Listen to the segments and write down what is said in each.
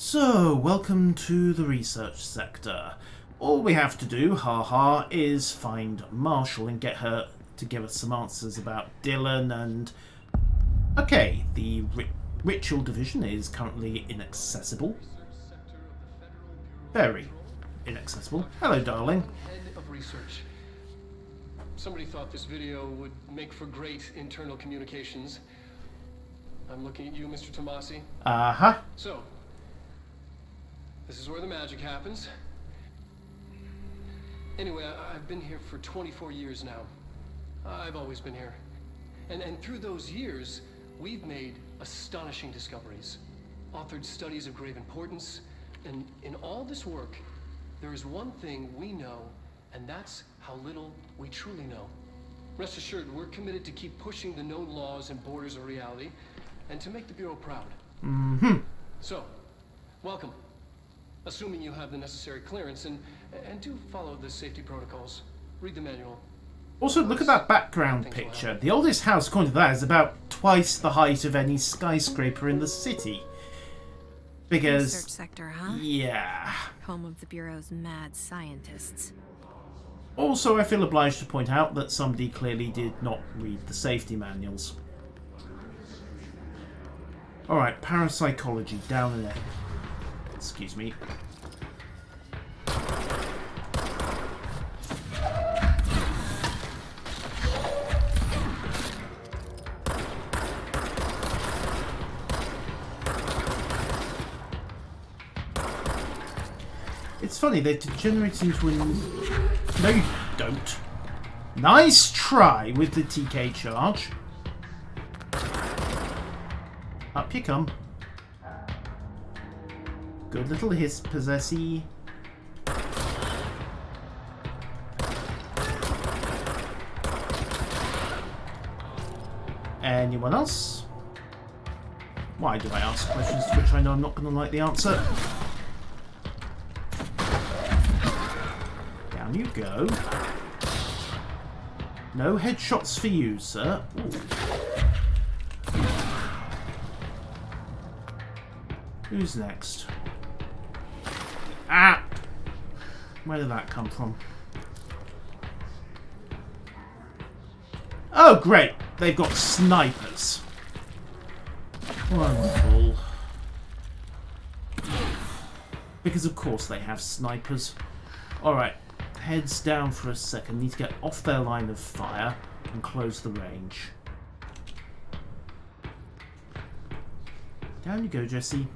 So, welcome to the research sector. All we have to do, haha, is find Marshall and get her to give us some answers about Dylan and... Okay, the ritual division is currently inaccessible. Very inaccessible. Hello, darling. Head of research. Somebody thought this video would make for great internal communications. I'm looking at you, Mr. Tomasi. Uh-huh. So, this is where the magic happens. Anyway, I've been here for 24 years now. I've always been here. And through those years, we've made astonishing discoveries. Authored studies of grave importance. And in all this work, there is one thing we know, and that's how little we truly know. Rest assured, we're committed to keep pushing the known laws and borders of reality, and to make the Bureau proud. Mm-hmm. So, welcome. Assuming you have the necessary clearance, and do follow the safety protocols. Read the manual. Also, look at that background picture. The oldest house, according to that, is about twice the height of any skyscraper in the city. Because... Research sector, huh? Yeah. Home of the Bureau's mad scientists. Also, I feel obliged to point out that somebody clearly did not read the safety manuals. Alright, parapsychology, down in there. Excuse me. It's funny, they degenerate into an... No, you don't. Nice try with the TK charge. Up you come. Good little hiss, possessy. Anyone else? Why do I ask questions to which I know I'm not going to like the answer? Down you go. No headshots for you, sir. Ooh. Who's next? Ah! Where did that come from? Oh, great! They've got snipers. Wonderful. Because of course they have snipers. Alright, heads down for a second. Need to get off their line of fire and close the range. Down you go, Jesse.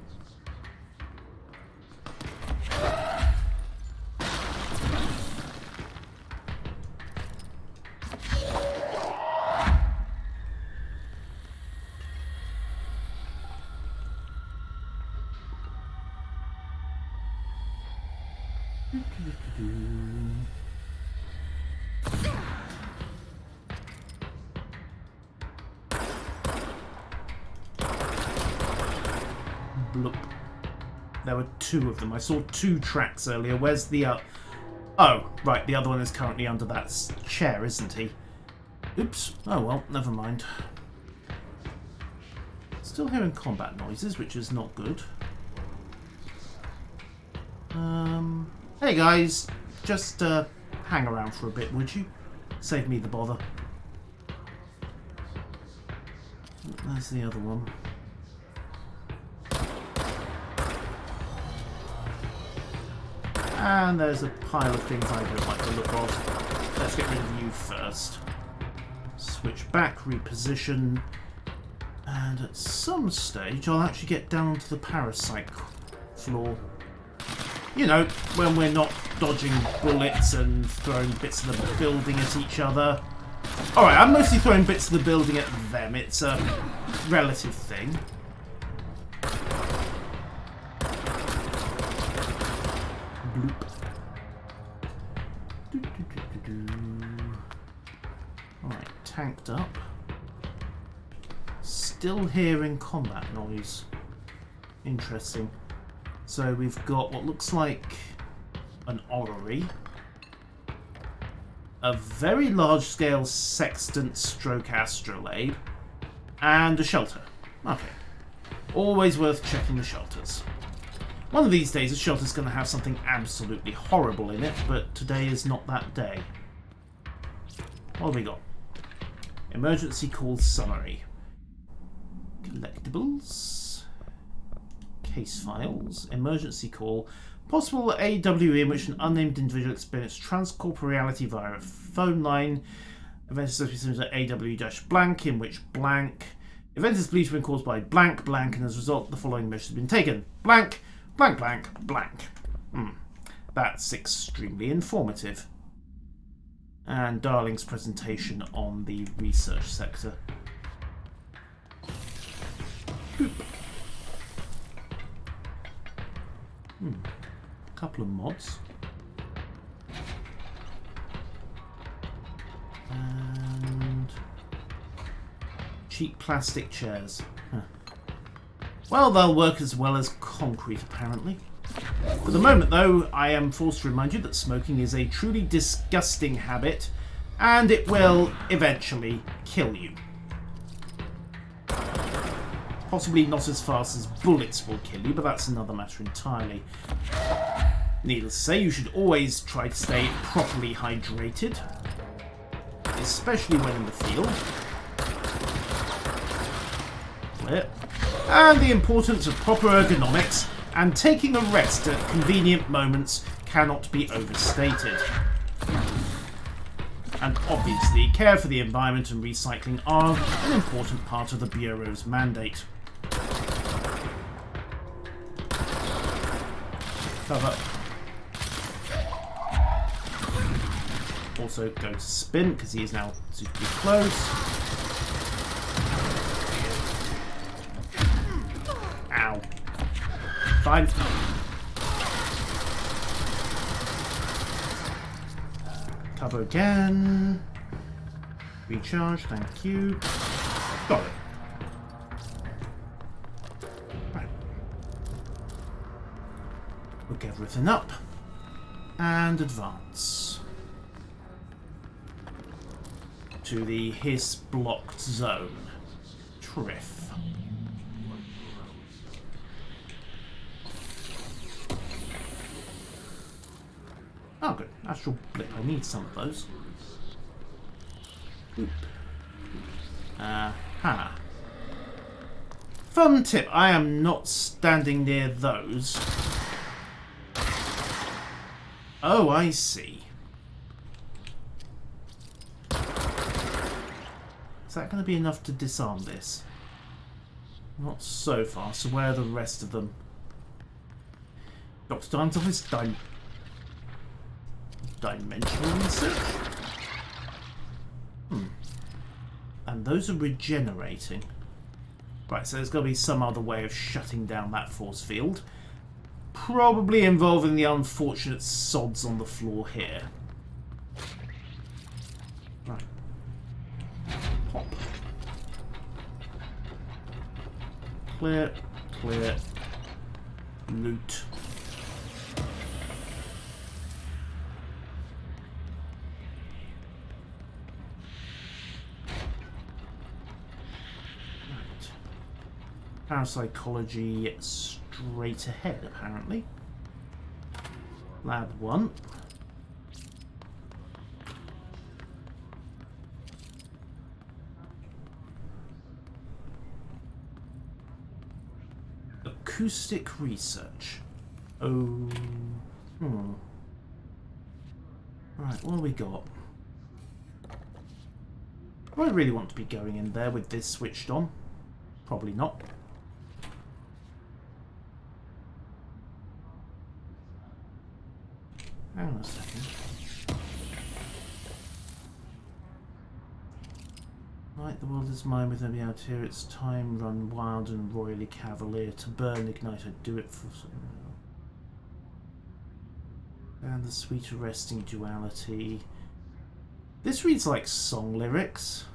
Bloop. There were two of them. I saw two tracks earlier. Where's the Oh, right. The other one is currently under that chair, isn't he? Oops. Oh well, never mind. Still hearing combat noises, which is not good. Hey guys, just hang around for a bit, would you? Save me the bother. There's the other one. And there's a pile of things I don't like the look of. Let's get rid of you first. Switch back, reposition. And at some stage I'll actually get down to the parasite floor. You know, when we're not dodging bullets and throwing bits of the building at each other. Alright, I'm mostly throwing bits of the building at them. It's a relative thing. Bloop. Alright, tanked up. Still hearing combat noise. Interesting. So we've got what looks like an orrery, a very large-scale sextant stroke astrolabe, and a shelter. Okay. Always worth checking the shelters. One of these days, the shelter's going to have something absolutely horrible in it, but today is not that day. What have we got? Emergency call summary. Collectibles. Case files. Emergency call. Possible AWE in which an unnamed individual experienced transcorporeality via a phone line. Event is associated with AW-blank in which blank. Event is believed to have been caused by blank blank, and as a result the following measures have been taken. Blank, blank, blank, blank. That's extremely informative. And Darling's presentation on the research sector. Boop. Couple of mods. And cheap plastic chairs. Well, they'll work as well as concrete, apparently. For the moment, though, I am forced to remind you that smoking is a truly disgusting habit, and it will eventually kill you. Possibly not as fast as bullets will kill you, but that's another matter entirely. Needless to say, you should always try to stay properly hydrated, especially when in the field. Clear. And the importance of proper ergonomics and taking a rest at convenient moments cannot be overstated. And obviously, care for the environment and recycling are an important part of the Bureau's mandate. Cover. Also go to spin because he is now suitably close. Ow. Fine. Cover again. Recharge, thank you. Got it. Right. Look everything up. And advance. To the hiss blocked zone. Triff. Oh, good. Astral blip. I need some of those. Oop. Aha. Fun tip. I am not standing near those. Oh, I see. Is that going to be enough to disarm this? Not so far. So where are the rest of them? Dr. Diamond's office. Dimensional research? And those are regenerating. Right, so there's got to be some other way of shutting down that force field. Probably involving the unfortunate sods on the floor here. Right. Pop. Clear, clear. Loot. Parapsychology straight ahead, apparently. Lab 1. Acoustic research. Oh. Right, what have we got? Do I really want to be going in there with this switched on? Probably not. Hang on a second. Right, the world is mine with nobody out here. It's time, run wild and royally cavalier. To burn, ignite, I'd do it for something. And the sweet arresting duality. This reads like song lyrics.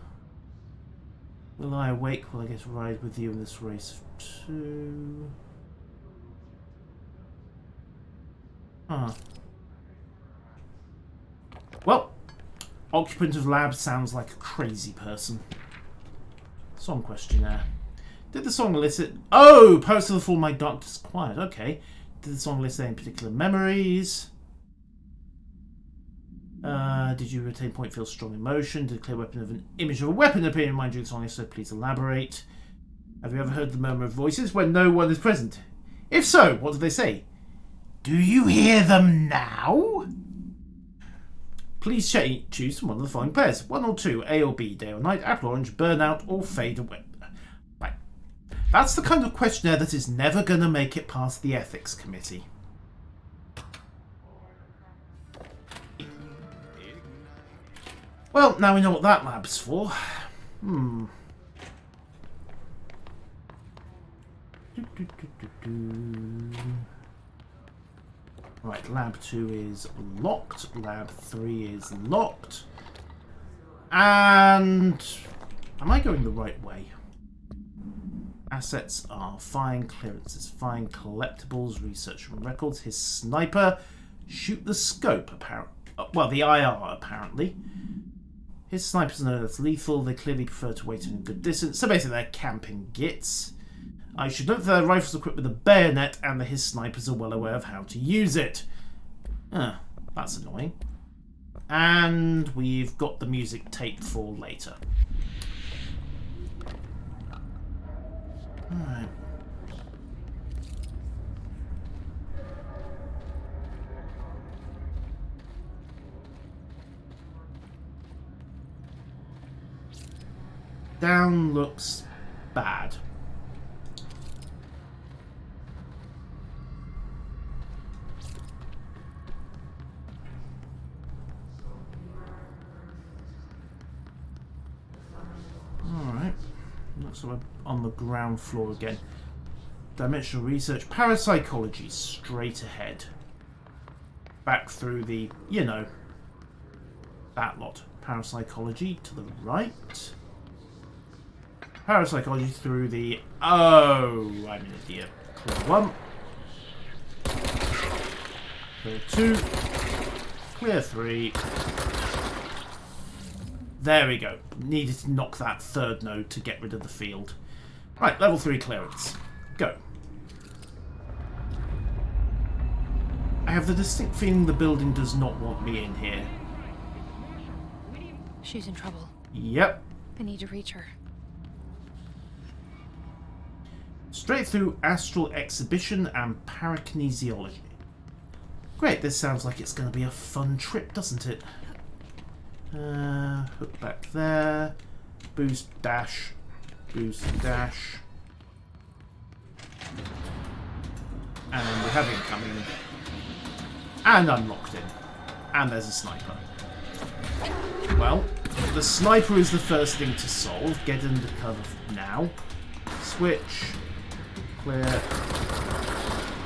Will I awake? Will I get a ride with you in this race of two? Huh. Well, occupant of lab sounds like a crazy person. Song questionnaire. Did the song elicit... Oh! Post of the Fall, My Darkness Quiet. Okay. Did the song list any particular memories? Did you retain point feel strong emotion? Did a clear weapon of an image of a weapon appear in mind during the song? If so, please elaborate. Have you ever heard the murmur of voices when no one is present? If so, what do they say? Do you hear them now? Please choose from one of the following pairs. 1 or 2, A or B, day or night, apple orange, burnout, or fade away. Right. That's the kind of questionnaire that is never going to make it past the ethics committee. Well, now we know what that lab's for. Right, lab 2 is locked. Lab 3 is locked. And... am I going the right way? Assets are fine. Clearance is fine. Collectibles, research and records. His sniper. Shoot the scope, apparently. Well, the IR, apparently. His snipers are known as lethal. They clearly prefer to wait in a good distance. So basically, they're camping gits. I should note that their rifles are equipped with a bayonet and that his snipers are well aware of how to use it. That's annoying. And we've got the music taped for later. Alright. Down looks bad. Alright. Looks like we're on the ground floor again. Dimensional research. Parapsychology straight ahead. Back through the, you know, that lot. Parapsychology to the right. Parapsychology through the... oh, I'm an idiot. Clear 1. Clear 2. Clear 3. There we go. Needed to knock that third node to get rid of the field. Right, level 3 clearance. Go. I have the distinct feeling the building does not want me in here. She's in trouble. Yep. I need to reach her. Straight through astral exhibition and parakinesiology. Great, this sounds like it's going to be a fun trip, doesn't it? Hook back there. Boost, dash. Boost, dash. And we have incoming. And I'm locked in. And there's a sniper. Well, the sniper is the first thing to solve. Get under cover now. Switch. Clear.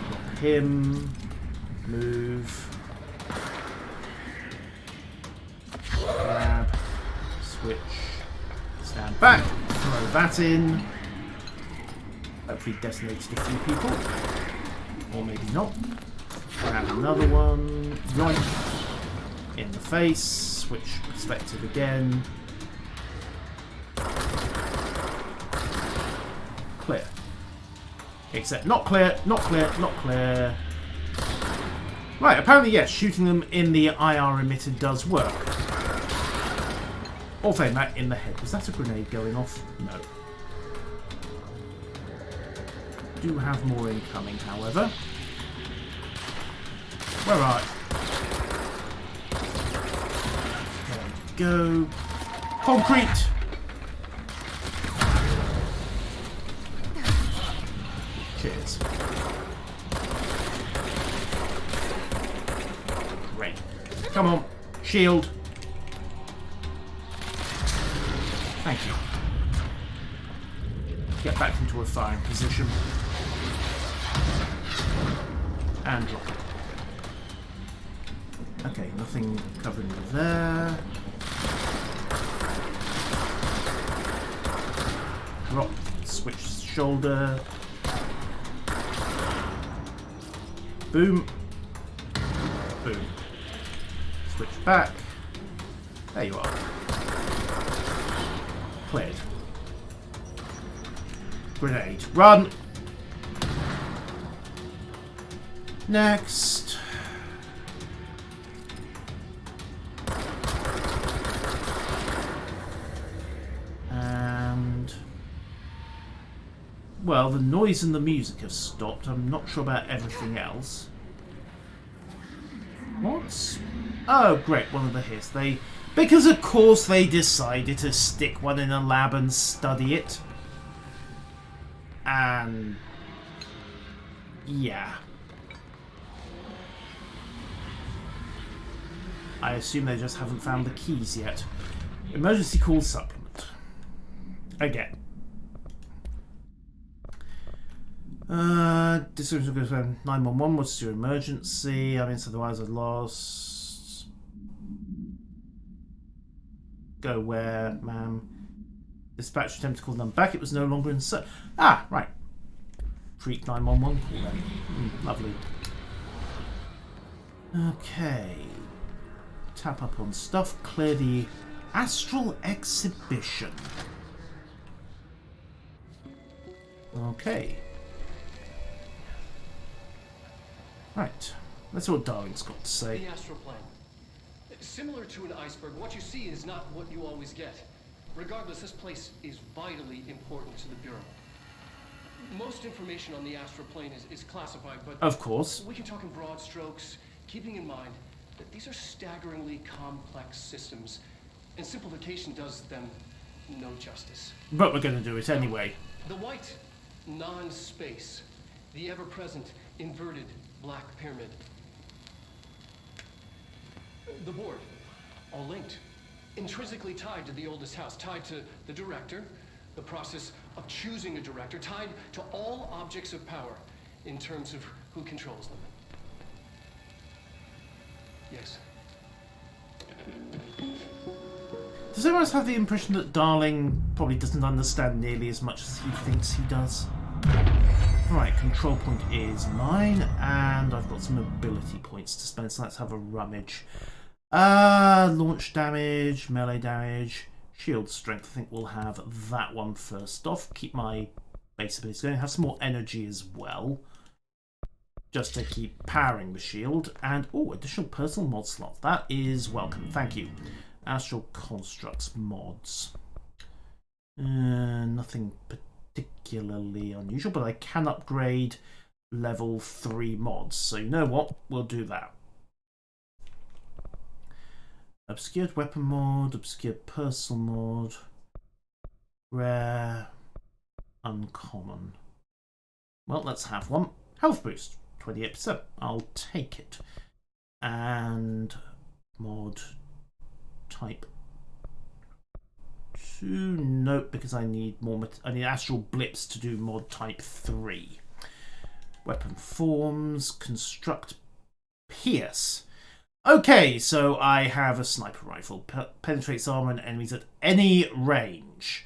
Lock him. Move. Grab. Switch. Stand back. Throw that in. Hopefully detonated a few people. Or maybe not. Grab another one. Yoink. In the face. Switch perspective again. Clear. Except not clear, not clear, not clear. Right, apparently yes, shooting them in the IR emitter does work. Or failing that in the head. Was that a grenade going off? No. Do have more incoming, however. Where are you? There we go. Concrete! Cheers. Great. Come on. Shield. Thank you. Get back into a firing position. And drop it. Okay, nothing covering me there. Drop. Switch shoulder. Boom. Boom. Switch back. There you are. Cleared. Grenade. Run! Next. And... well, the noise and the music have stopped. I'm not sure about everything else. What? Oh, great, one of the hits. Because of course they decided to stick one in a lab and study it. And... yeah. I assume they just haven't found the keys yet. Emergency call supplement. Again. Distribution goes from 911. What's your emergency? I mean, so otherwise I've lost. Go where, ma'am? Dispatch attempt to call them back. It was no longer in search. Ah, right. Freak 911 call then. Lovely. Okay. Tap up on stuff. Clear the astral exhibition. Okay. Right. Let's see what Darling's got to say. The astral plane. Similar to an iceberg, what you see is not what you always get. Regardless, this place is vitally important to the Bureau. Most information on the astral plane is classified, but of course, we can talk in broad strokes, keeping in mind that these are staggeringly complex systems, and simplification does them no justice. But we're going to do it anyway. The white, non-space, the ever-present, inverted black pyramid. The board, all linked, intrinsically tied to the oldest house, tied to the director, the process of choosing a director, tied to all objects of power in terms of who controls them. Yes. Does anyone else have the impression that Darling probably doesn't understand nearly as much as he thinks he does? Alright, control point is mine, and I've got some ability points to spend, so let's have a rummage. Launch damage, melee damage, shield strength. I think we'll have that one first off. Keep my base abilities going. Have some more energy as well, just to keep powering the shield. And, oh, additional personal mod slot. That is welcome. Thank you. Astral Constructs mods. Nothing particularly unusual, but I can upgrade level 3 mods. So you know what? We'll do that. Obscured weapon mod, obscured personal mod, rare, uncommon. Well, let's have one. Health boost, 28%. I'll take it. And mod type 2. Nope, because I need more. I need astral blips to do mod type 3. Weapon forms, construct, pierce. Okay, so I have a sniper rifle. Penetrates armor and enemies at any range.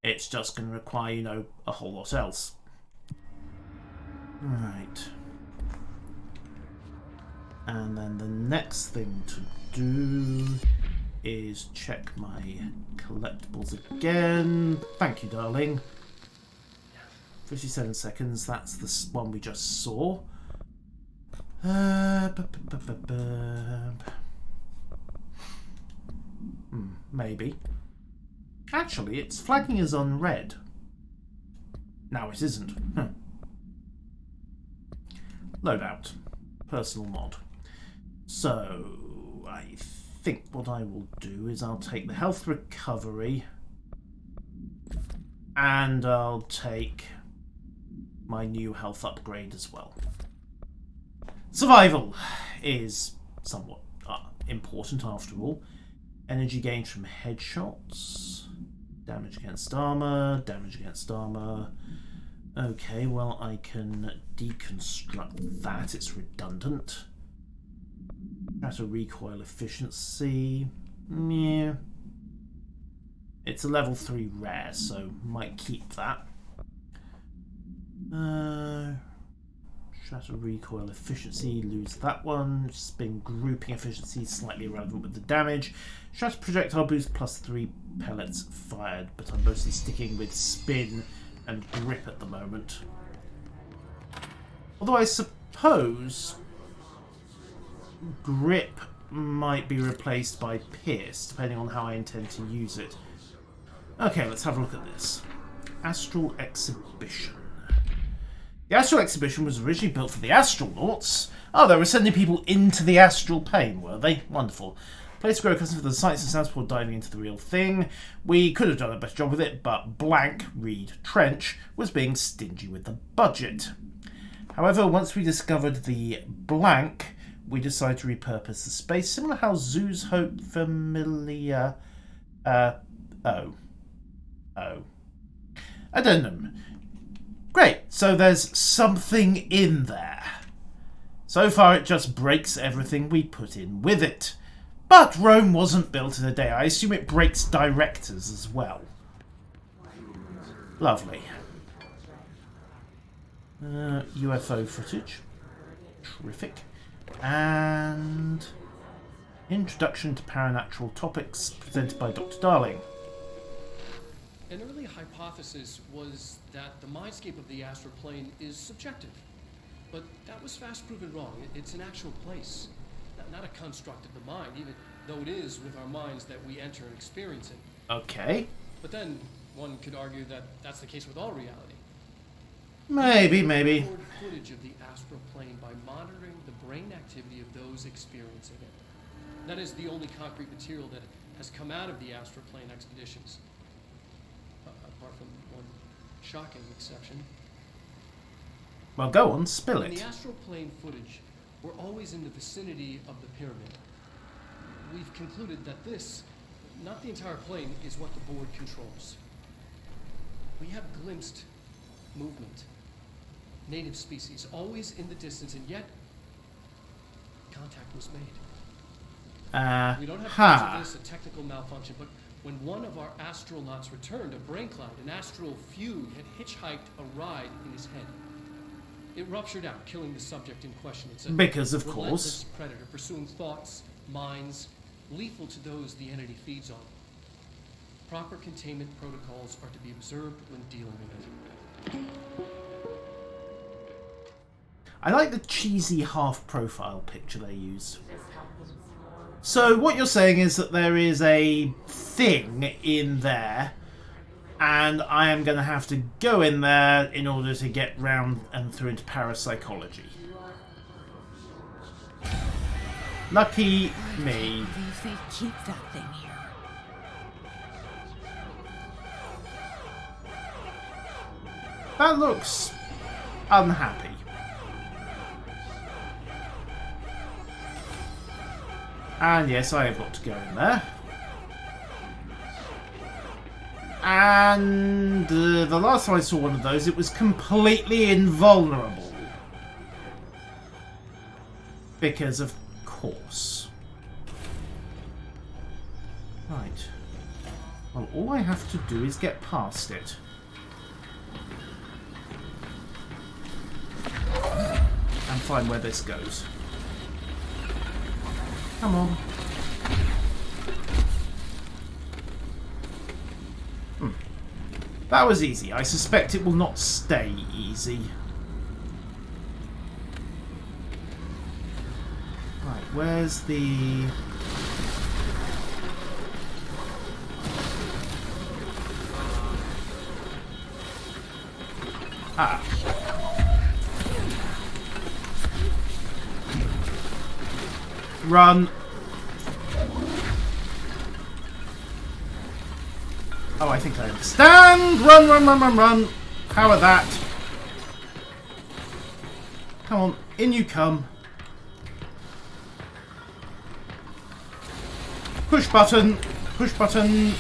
It's just going to require, you know, a whole lot else. Right. And then the next thing to do is check my collectibles again. Thank you, darling. 57 seconds. That's the one we just saw. Maybe. Actually, it's flagging as unread. No, it isn't. Loadout. Personal mod. So, I think what I will do is I'll take the health recovery and I'll take my new health upgrade as well. Survival is somewhat important after all. Energy gained from headshots. Damage against armor. Damage against armor. Okay, well I can deconstruct that. It's redundant. Shatter recoil efficiency. Yeah. It's a level 3 rare, so might keep that. Shatter recoil efficiency, lose that one. Spin grouping efficiency, slightly irrelevant with the damage. Shatter projectile boost plus 3 pellets fired, but I'm mostly sticking with spin and grip at the moment. Although I suppose suppose grip might be replaced by pierce, depending on how I intend to use it. Okay, let's have a look at this. Astral Exhibition. The Astral Exhibition was originally built for the astronauts. Oh, they were sending people into the astral plane, were they? Wonderful. Place to grow accustomed to the sights and sounds before diving into the real thing. We could have done a better job with it, but blank, read Trench, was being stingy with the budget. However, once we discovered the blank, we decided to repurpose the space, similar to how zoos hope familiar... Addendum. Great, so there's something in there. So far it just breaks everything we put in with it. But Rome wasn't built in a day. I assume it breaks directors as well. Lovely. UFO footage. Terrific. And Introduction to Paranatural Topics presented by Dr. Darling. An early hypothesis was that the mindscape of the astral plane is subjective. But that was fast proven wrong. It's an actual place, not a construct of the mind, even though it is with our minds that we enter and experience it. Okay. But then one could argue that that's the case with all reality. Maybe. We record footage of the astral plane by monitoring the brain activity of those experiencing it. That is the only concrete material that has come out of the astral plane expeditions. Apart from one shocking exception. Well, go on, spill In it. the astral plane footage, we're always in the vicinity of the pyramid. We've concluded that this, not the entire plane, is what the board controls. We have glimpsed movement, native species, always in the distance, and yet contact was made. We don't have to consider this a technical malfunction, but when one of our astronauts returned, a brain cloud, an astral fugue, had hitchhiked a ride in his head. It ruptured out, killing the subject in question. It's a Because, of relentless course. predator pursuing thoughts, minds, lethal to those the entity feeds on. Proper containment protocols are to be observed when dealing with it. I like the cheesy half-profile picture they used. So what you're saying is that there is a thing in there, and I am going to have to go in there in order to get round and through into parapsychology. Lucky me. I believe they keep that thing here. That looks unhappy. And yes, I have got to go in there. And the last time I saw one of those, it was completely invulnerable. Because of course. Right. Well, all I have to do is get past it. And find where this goes. Come on. That was easy. I suspect it will not stay easy. Right, where's the... Ah. Run. Oh, I think I understand. Run, run, run, run, run. Power that. Come on, in you come. Push button. Push button.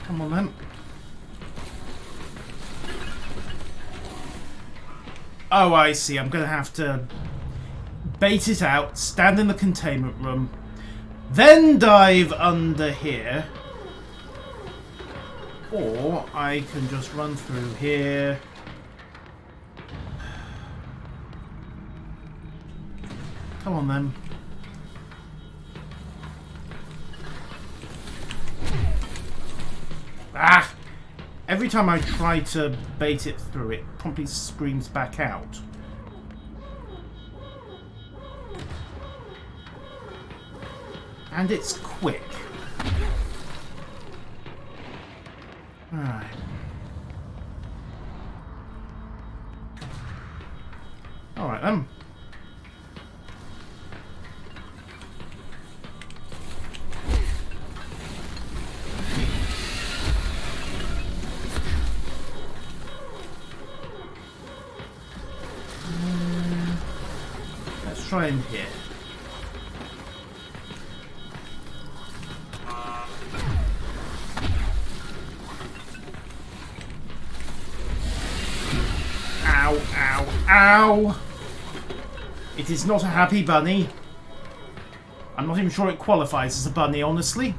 Come on then. Oh, I see. I'm going to have to bait it out, stand in the containment room, then dive under here. Or I can just run through here. Come on then. Ah! Every time I try to bait it through, it promptly screams back out. And it's quick. Alright. Alright then. Let's try in here. Ow, ow, ow! It is not a happy bunny. I'm not even sure it qualifies as a bunny, honestly.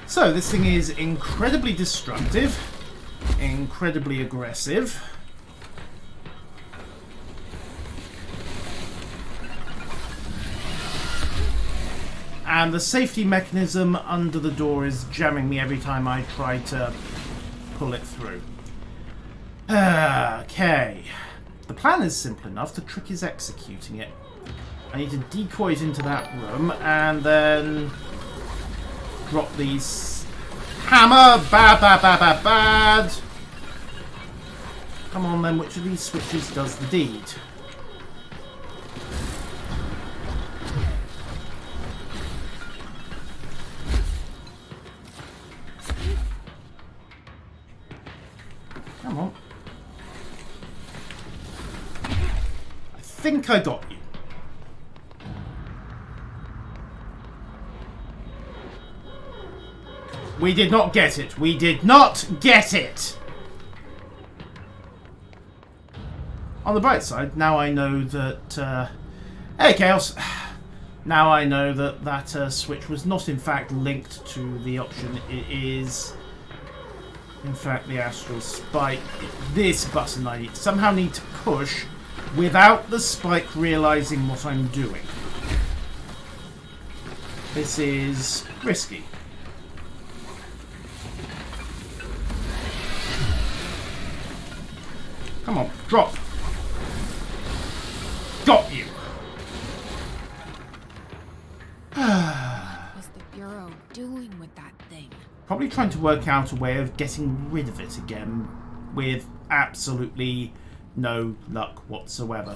So, this thing is incredibly destructive, incredibly aggressive. And the safety mechanism under the door is jamming me every time I try to pull it through. Okay. The plan is simple enough, the trick is executing it. I need to decoy it into that room and then drop these. Hammer! Bad, bad, bad, bad, bad! Come on then, which of these switches does the deed? Come on. I think I got you. We did not get it. We did not get it! On the bright side, now I know that... Hey, Chaos! Now I know that that switch was not in fact linked to the option. It is, in fact, the Astral Spike. This button I somehow need to push without the spike realizing what I'm doing. This is risky. Come on, drop. Got you. What was the Bureau doing with that thing? Probably trying to work out a way of getting rid of it again with absolutely no luck whatsoever.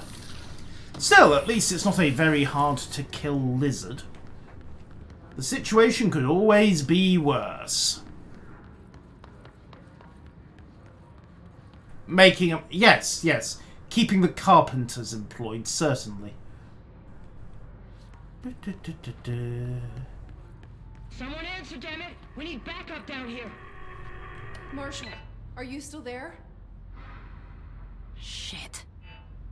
Still, at least it's not a very hard to kill lizard. The situation could always be worse. Making a... Yes, yes. Keeping the carpenters employed, certainly. Someone answer, damn it! We need backup down here. Marshall, are you still there? Shit.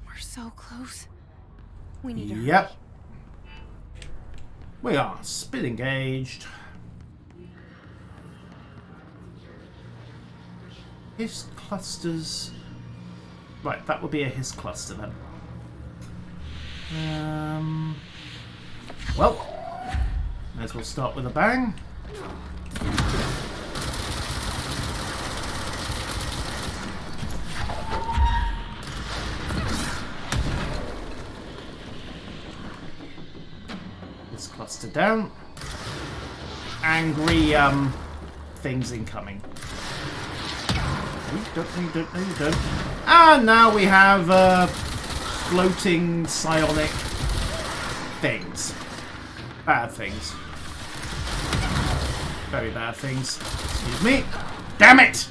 We're so close. We need to hurry. Yep. We are spit engaged. Hiss clusters. Right, that would be a hiss cluster then. Well, may as well start with a bang. Hiss cluster down. Angry things incoming. Don't. And now we have floating psionic things. Bad things. Very bad things. Excuse me. Damn it!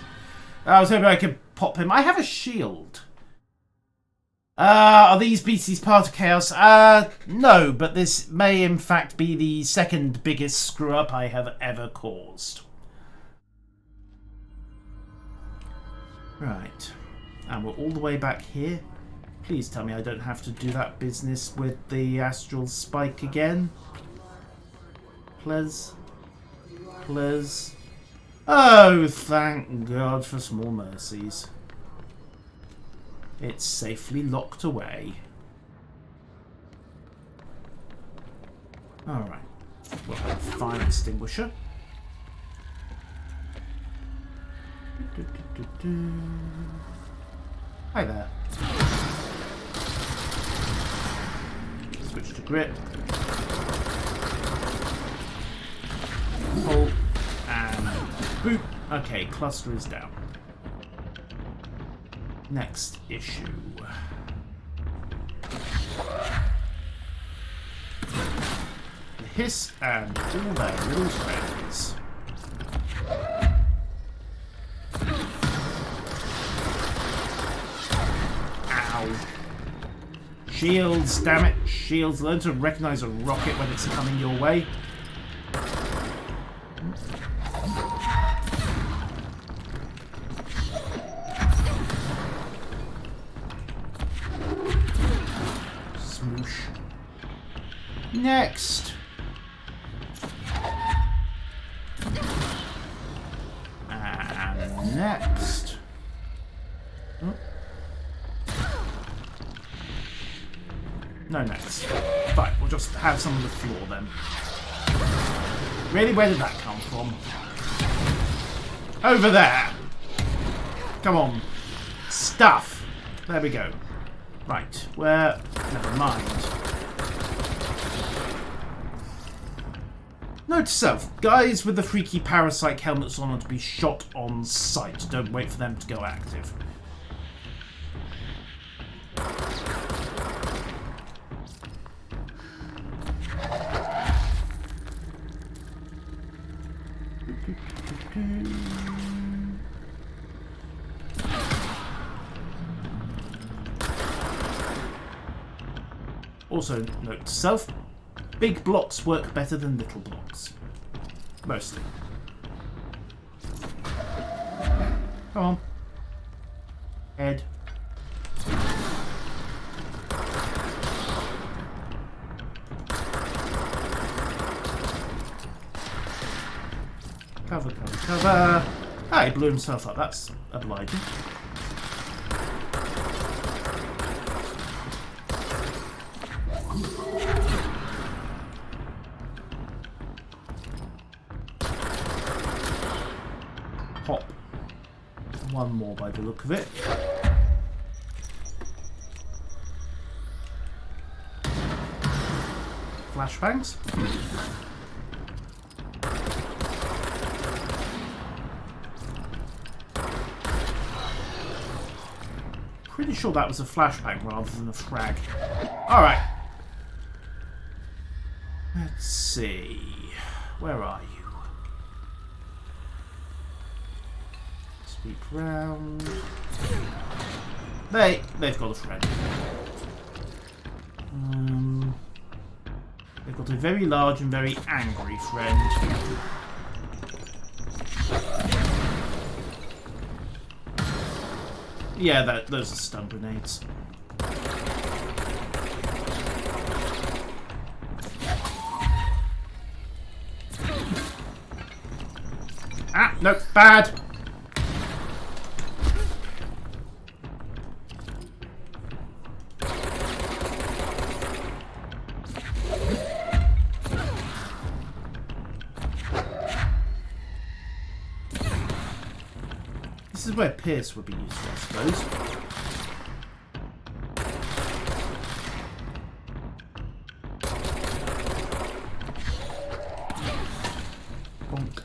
I was hoping I could pop him. I have a shield. Are these beasties part of Chaos? No, but this may in fact be the second biggest screw-up I have ever caused. Right. And we're all the way back here. Please tell me I don't have to do that business with the astral spike again. Please. Please. Oh, thank God for small mercies. It's safely locked away. Alright. We'll have a fire extinguisher. Hi there. Switch to grip. Hold. And boop. Okay, cluster is down. Next issue. The hiss and all their little friends. Ow. Shields, damn it. Shields. Learn to recognize a rocket when it's coming your way. Smoosh. Next. And next. Oh. No next. Fine, we'll just have some on the floor then. Really, where did that come from? Over there! Come on. Stuff! There we go. Right, where... Never mind. Note to self, guys with the freaky parasite helmets on are to be shot on sight. Don't wait for them to go active. Also, note to self, big blocks work better than little blocks. Mostly. Come on. Head. Cover, cover, cover. Ah, he blew himself up. That's obliging. Pop. One more by the look of it. Flashbangs. Pretty sure that was a flashbang rather than a frag. Alright. Let's see. Where are you? Sweep round. They've got a friend. They've got a very large and very angry friend. Yeah, those are stun grenades. Ah, no, bad! This is where Pierce would be useful, I suppose. Bonk.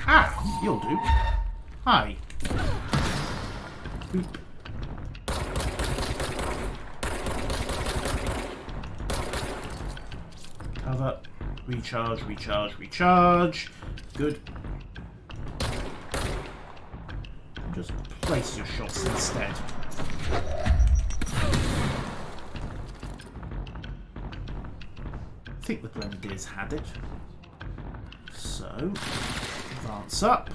Ah, you'll do. Hi. Boop. Cover. Recharge, recharge, recharge. Good. Just place your shots instead. I think the Grenadiers had it. So, advance up.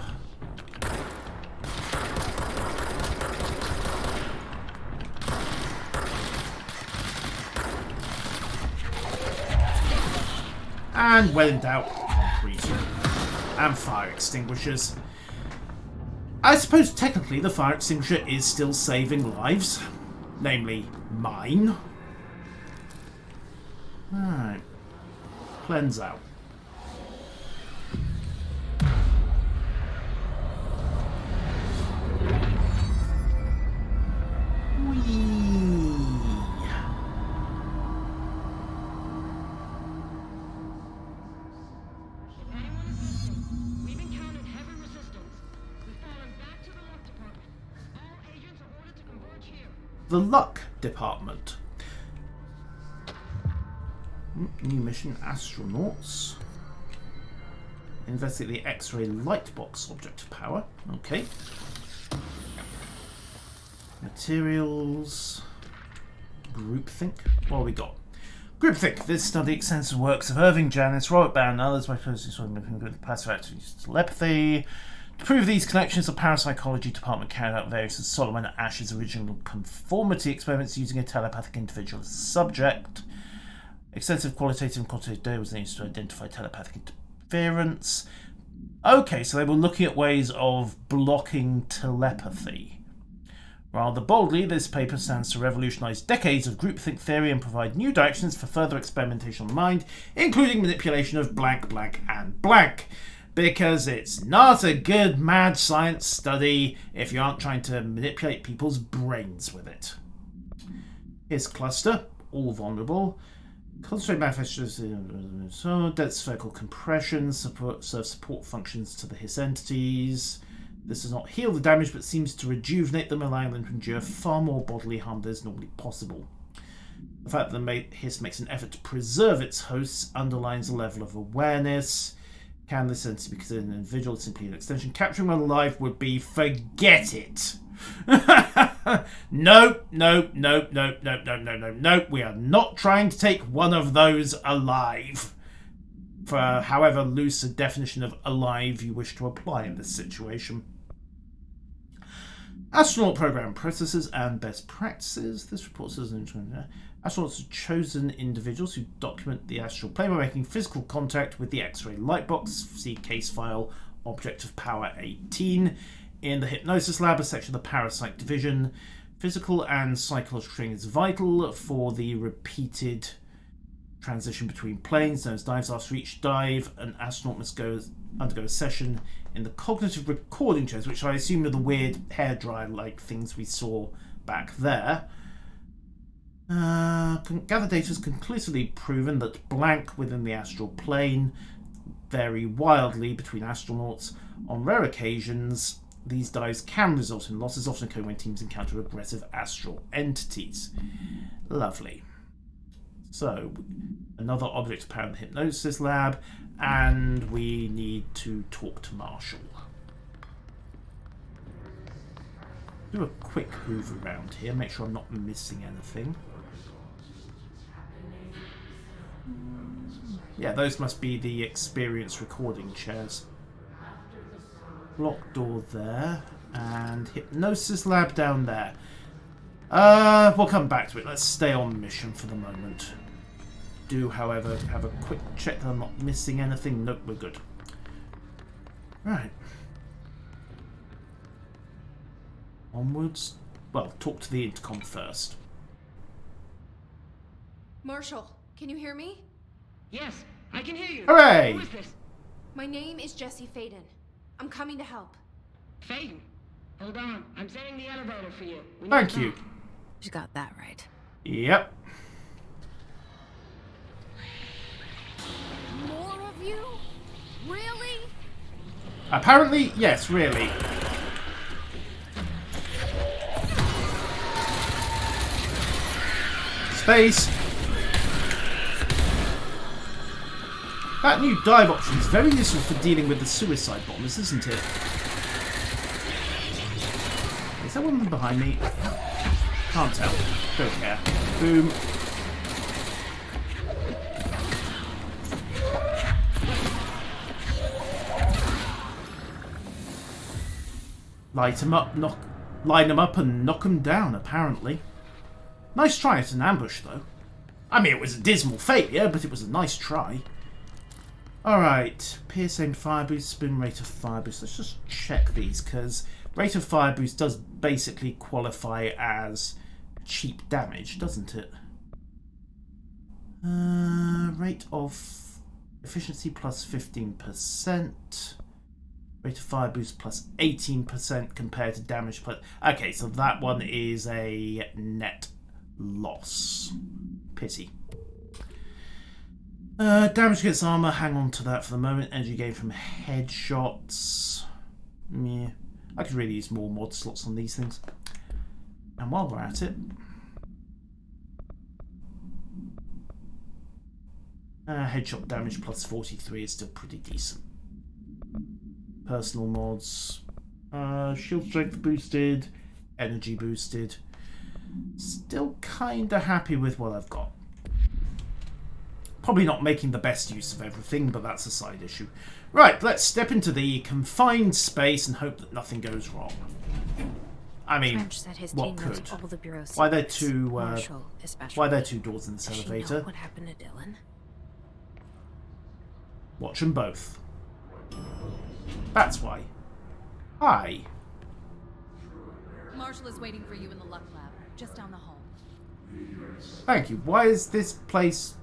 And when in doubt, concrete and fire extinguishers. I suppose technically the fire extinguisher is still saving lives, namely mine. Alright. Cleanse out. The Luck Department. New mission, astronauts. Investigate the X-ray lightbox object of power. Okay. Materials. Groupthink. What have we got? Groupthink. This study extensive works of Irving Janis, Robert Barron, and others by persons with passive activities telepathy. To prove these connections, the Parapsychology Department carried out various of Solomon Ash's original conformity experiments using a telepathic individual as a subject. Extensive qualitative and quantitative data was used to identify telepathic interference. Okay, so they were looking at ways of blocking telepathy. Rather boldly, this paper stands to revolutionise decades of groupthink theory and provide new directions for further experimentation on the mind, including manipulation of blank, blank, and blank. Because it's not a good mad science study if you aren't trying to manipulate people's brains with it. Here's cluster, all vulnerable. Concentrate manifestors, so dense focal compression, serve support functions to the Hiss entities. This does not heal the damage but seems to rejuvenate them, allowing them to endure far more bodily harm than is normally possible. The fact that the Hiss makes an effort to preserve its hosts underlines a level of awareness. Can this entity be considered an individual? Simply an extension. Capturing one alive would be forget it. No. We are not trying to take one of those alive. For however loose a definition of alive you wish to apply in this situation. Astronaut program processes and best practices. This report says astronauts are chosen individuals who document the astral plane by making physical contact with the X-ray lightbox. See case file Object of Power 18. In the Hypnosis Lab, a section of the Parapsych Division. Physical and psychological training is vital for the repeated transition between planes, known as dives. After each dive, an astronaut must undergo a session in the cognitive recording chairs, which I assume are the weird hairdryer-like things we saw back there. Gather data has conclusively proven that blank within the astral plane vary wildly between astronauts. On rare occasions, these dives can result in losses, often occurring when teams encounter aggressive astral entities. Lovely. So, another object apparent in the Hypnosis Lab, and we need to talk to Marshall. Do a quick hoover around here, make sure I'm not missing anything. Yeah, those must be the experience recording chairs. Locked door there, and Hypnosis Lab down there. We'll come back to it. Let's stay on mission for the moment. Do, however, have a quick check that I'm not missing anything. Nope, we're good. Right. Onwards. Well, talk to the intercom first. Marshall, can you hear me? Yes, I can hear you. Hooray! Who is this? My name is Jesse Faden. I'm coming to help. Faden. Hold on. I'm setting the elevator for you. We need Thank to you. talk. You got that right. Yep. More of you? Really? Apparently, yes, really. Space. That new dive option is very useful for dealing with the suicide bombers, isn't it? Is there one of them behind me? Can't tell. Don't care. Boom. line them up and knock them down, apparently. Nice try at an ambush, though. I mean, it was a dismal failure, but it was a nice try. Alright, pierce aimed fire boost, spin rate of fire boost. Let's just check these, because rate of fire boost does basically qualify as cheap damage, doesn't it? Rate of efficiency plus 15%. Rate of fire boost plus 18% compared to damage plus... Okay, so that one is a net loss. Pity. Damage against armor, hang on to that for the moment. Energy gain from headshots. Yeah, I could really use more mod slots on these things. And while we're at it... headshot damage plus 43 is still pretty decent. Personal mods. Shield strength boosted. Energy boosted. Still kinda happy with what I've got. Probably not making the best use of everything, but that's a side issue. Right, let's step into the confined space and hope that nothing goes wrong. I mean, Trench said his what team knows could? all the bureau's Why are there secrets. two? Marshall, especially. Why are there two doors in this Does she know elevator? what happened to Dylan? Watch them both. That's why. Hi. Marshall is waiting for you in the Luck Lab, just down the hall. Thank you. Why is this place...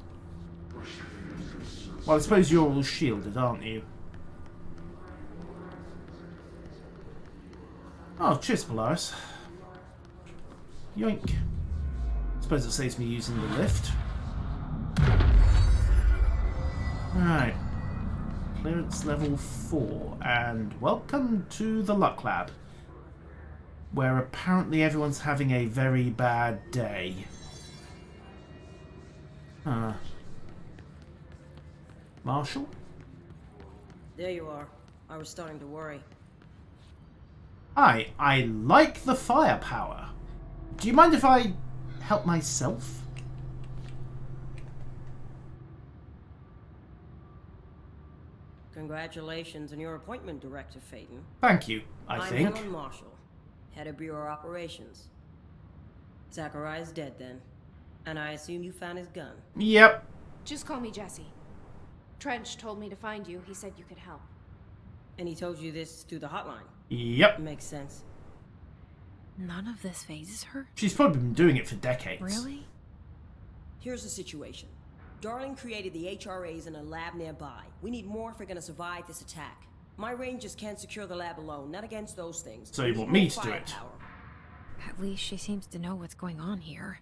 Well, I suppose you're all shielded, aren't you? Oh, cheers, Polaris. Yoink. Suppose it saves me using the lift. Alright. Clearance level 4. And welcome to the Luck Lab, where apparently everyone's having a very bad day. Huh. Marshall? There you are. I was starting to worry. Hi, I like the firepower. Do you mind if I help myself? Congratulations on your appointment, Director Phaeton. Thank you, I'm I'm Helen Marshall, Head of Bureau Operations. Zachariah's dead then, and I assume you found his gun. Yep. Just call me Jesse. Trench told me to find you. He said you could help. And he told you this through the hotline. Yep. Makes sense. None of this phases her? She's probably been doing it for decades. Really? Here's the situation. Darling created the HRAs in a lab nearby. We need more if we're gonna survive this attack. My rangers can't secure the lab alone, not against those things. So you We want need me more to do it? firepower. At least she seems to know what's going on here.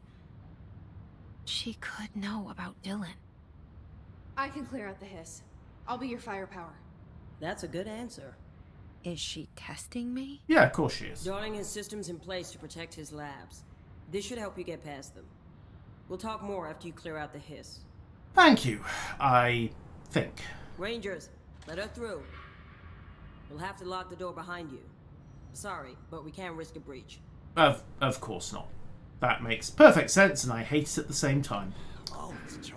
She could know about Dylan. I can clear out the hiss. I'll be your firepower. That's a good answer. Is she testing me? Yeah, of course she is. Darling has systems in place to protect his labs. This should help you get past them. We'll talk more after you clear out the hiss. Thank you, I think. Rangers, let her through. We'll have to lock the door behind you. Sorry, but we can't risk a breach. Of course not. That makes perfect sense, and I hate it at the same time. Always enjoy